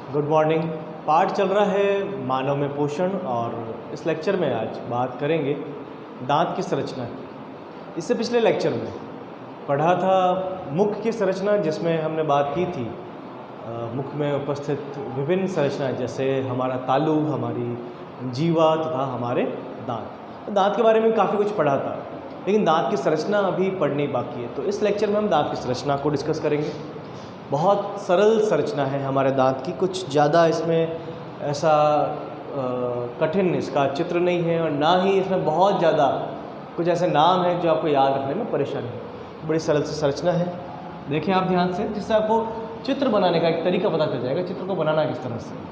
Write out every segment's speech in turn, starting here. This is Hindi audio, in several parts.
Good morning. पाठ चल रहा है मानव में पोषण और इस लेक्चर में आज बात करेंगे दांत की संरचना की। इससे पिछले लेक्चर में पढ़ा था मुख की संरचना, जिसमें हमने बात की थी मुख में उपस्थित विभिन्न संरचनाएं, जैसे हमारा तालु, हमारी जीवा तथा हमारे दांत। दांत के बारे में काफ़ी कुछ पढ़ा था, लेकिन दांत की संरचना अभी पढ़नी बाकी है। तो इस लेक्चर में हम दांत की संरचना को डिस्कस करेंगे। बहुत सरल संरचना है हमारे दांत की, कुछ ज़्यादा इसमें ऐसा कठिन इसका चित्र नहीं है, और ना ही इसमें बहुत ज़्यादा कुछ ऐसे नाम हैं जो आपको याद रखने में परेशानी है। बड़ी सरल सी संरचना है, देखें आप ध्यान से, जिससे आपको चित्र बनाने का एक तरीका पता चल जाएगा, चित्र को बनाना किस तरह से।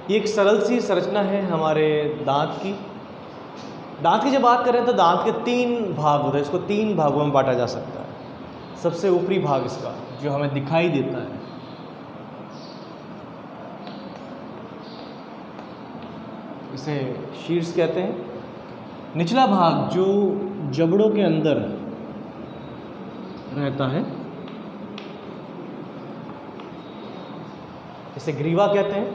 ये एक सरल सी संरचना है हमारे दांत की। दांत की जब बात करें तो दांत के 3 भाग होते हैं, इसको 3 भागों में बांटा जा सकता है। सबसे ऊपरी भाग इसका जो हमें दिखाई देता है, इसे शीर्ष कहते हैं। निचला भाग जो जबड़ों के अंदर रहता है इसे ग्रीवा कहते हैं,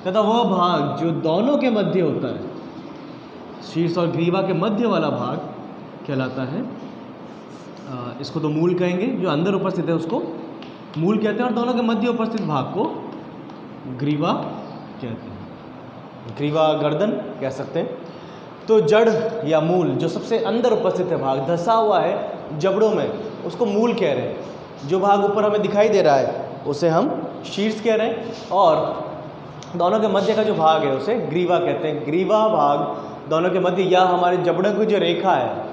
तथा वह भाग जो दोनों के मध्य होता है, शीर्ष और ग्रीवा के मध्य वाला भाग कहलाता है, इसको तो मूल कहेंगे, जो अंदर उपस्थित है उसको मूल कहते हैं, और दोनों के मध्य उपस्थित भाग को ग्रीवा कहते हैं। ग्रीवा गर्दन कह सकते हैं। तो जड़ या मूल जो सबसे अंदर उपस्थित है भाग, धंसा हुआ है जबड़ों में, उसको मूल कह रहे हैं। जो भाग ऊपर हमें दिखाई दे रहा है उसे हम शीर्ष कह रहे हैं, और दोनों के मध्य का जो भाग है उसे ग्रीवा कहते हैं। ग्रीवा भाग दोनों के मध्य, या हमारे जबड़ों की जो रेखा है,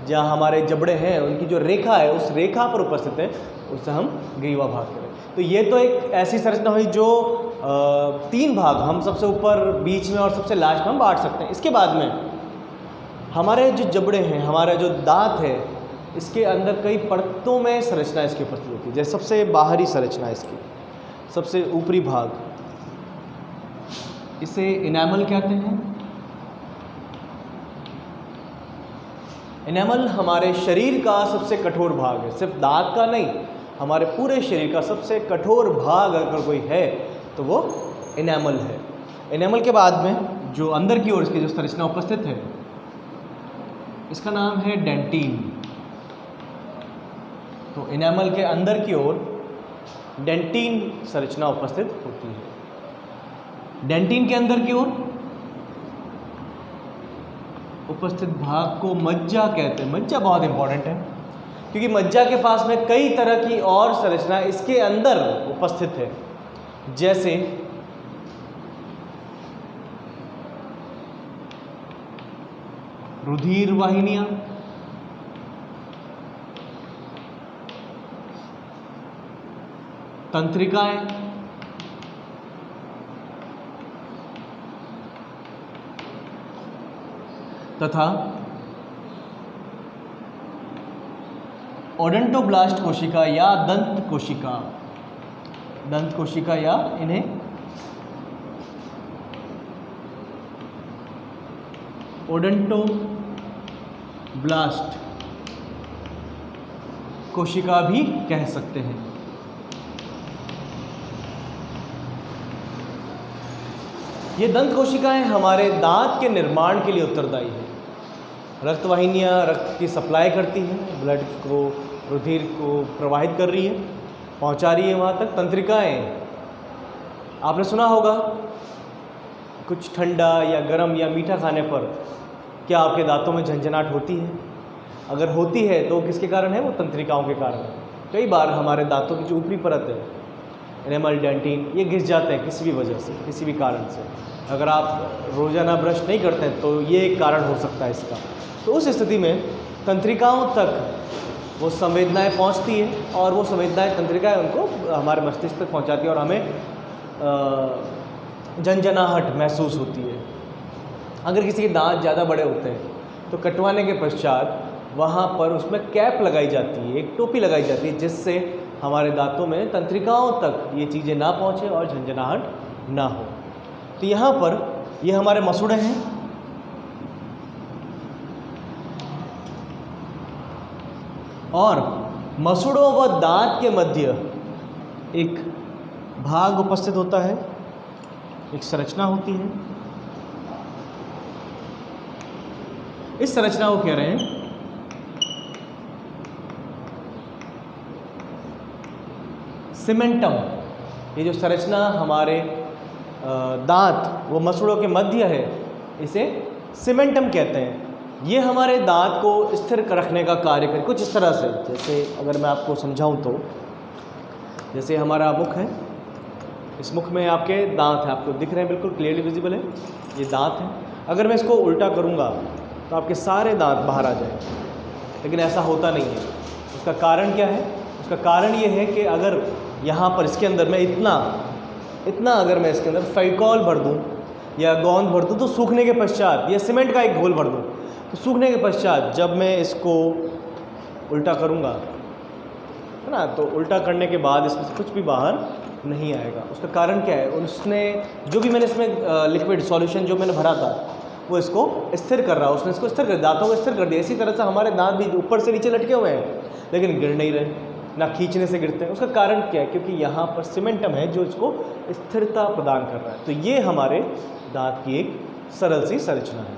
जहाँ हमारे जबड़े हैं उनकी जो रेखा है उस रेखा पर उपस्थित है, उससे हम ग्रीवा भाग करें। तो ये तो एक ऐसी संरचना हुई जो 3 भाग, हम सबसे ऊपर, बीच में और सबसे लास्ट में हम बांट सकते हैं। इसके बाद में हमारे जो जबड़े हैं, हमारा जो दांत है, इसके अंदर कई परतों में संरचना इसकी उपस्थित होती है। जैसे सबसे बाहरी संरचना इसकी, सबसे ऊपरी भाग, इसे इनेमल कहते हैं। इनेमल हमारे शरीर का सबसे कठोर भाग है, सिर्फ दांत का नहीं, हमारे पूरे शरीर का सबसे कठोर भाग अगर कोई है तो वो इनेमल है। इनेमल के बाद में जो अंदर की ओर इसकी जो संरचना उपस्थित है, इसका नाम है डेंटिन। तो इनेमल के अंदर की ओर डेंटिन संरचना उपस्थित होती है। डेंटिन के अंदर की ओर उपस्थित भाग को मज्जा कहते हैं। मज्जा बहुत इंपॉर्टेंट है, क्योंकि मज्जा के पास में कई तरह की और संरचना इसके अंदर उपस्थित है, जैसे रुधिर वाहिनियां, तंत्रिकाएं, तथा ओडोंटोब्लास्ट कोशिका या दंत कोशिका, दंत कोशिका या इन्हें ओडोंटोब्लास्ट कोशिका भी कह सकते हैं। ये दंत कोशिकाएं हमारे दांत के निर्माण के लिए उत्तरदायी है। रक्त वाहिनियाँ रक्त की सप्लाई करती हैं, ब्लड को, रुधिर को प्रवाहित कर रही है, पहुंचा रही है वहाँ तक। तंत्रिकाएं, आपने सुना होगा कुछ ठंडा या गर्म या मीठा खाने पर क्या आपके दांतों में झंझनाहट होती है? अगर होती है तो किसके कारण है? वो तंत्रिकाओं के कारण है। कई बार हमारे दांतों की जो ऊपरी परत है, इनेमल, डेंटिन, ये घिस जाते हैं किसी भी वजह से, किसी भी कारण से। अगर आप रोज़ाना ब्रश नहीं करते हैं तो ये एक कारण हो सकता है इसका। तो उस स्थिति में तंत्रिकाओं तक वो संवेदनाएं पहुंचती हैं, और वो संवेदनाएं, तंत्रिकाएं उनको हमारे मस्तिष्क तक पहुंचाती है, और हमें झंझनाहट महसूस होती है। अगर किसी के दांत ज़्यादा बड़े होते हैं तो कटवाने के पश्चात वहाँ पर उसमें कैप लगाई जाती है, एक टोपी लगाई जाती है, जिससे हमारे दांतों में तंत्रिकाओं तक ये चीज़ें ना पहुँचे और झंझनाहट ना हो। तो यहाँ पर ये हमारे मसूड़े हैं, और मसूड़ों व दांत के मध्य एक भाग उपस्थित होता है, एक संरचना होती है। इस संरचना को कह रहे हैं सीमेंटम। ये जो संरचना हमारे दांत वो मसूड़ों के मध्य है, इसे सीमेंटम कहते हैं। ये हमारे दांत को स्थिर रखने का कार्य करे कुछ इस तरह से। जैसे अगर मैं आपको समझाऊं तो, जैसे हमारा मुख है, इस मुख में आपके दांत हैं, आपको दिख रहे हैं, बिल्कुल क्लियरली विजिबल है, ये दांत हैं। अगर मैं इसको उल्टा करूंगा तो आपके सारे दांत बाहर आ जाएं, लेकिन ऐसा होता नहीं है। उसका कारण क्या है? उसका कारण ये है कि अगर यहाँ पर इसके अंदर मैं इतना अगर मैं इसके अंदर फेविकॉल भर दूँ या गोंद भर दूँ, तो सूखने के पश्चात, या सीमेंट का एक घोल भर दूँ, तो सूखने के पश्चात जब मैं इसको उल्टा करूँगा, है ना, तो उल्टा करने के बाद इसमें से कुछ भी बाहर नहीं आएगा। उसका कारण क्या है? उसने जो भी मैंने इसमें लिक्विड सॉल्यूशन जो मैंने भरा था वो इसको स्थिर कर रहा है, उसने इसको स्थिर कर, दांतों को स्थिर कर दिया। इसी तरह से हमारे दांत भी ऊपर से नीचे लटके हुए हैं लेकिन गिर नहीं रहे, ना खींचने से गिरते हैं। उसका कारण क्या है? क्योंकि यहाँ पर सीमेंटम है जो इसको स्थिरता प्रदान कर रहा है। तो ये हमारे दांत की एक सरल सी संरचना है।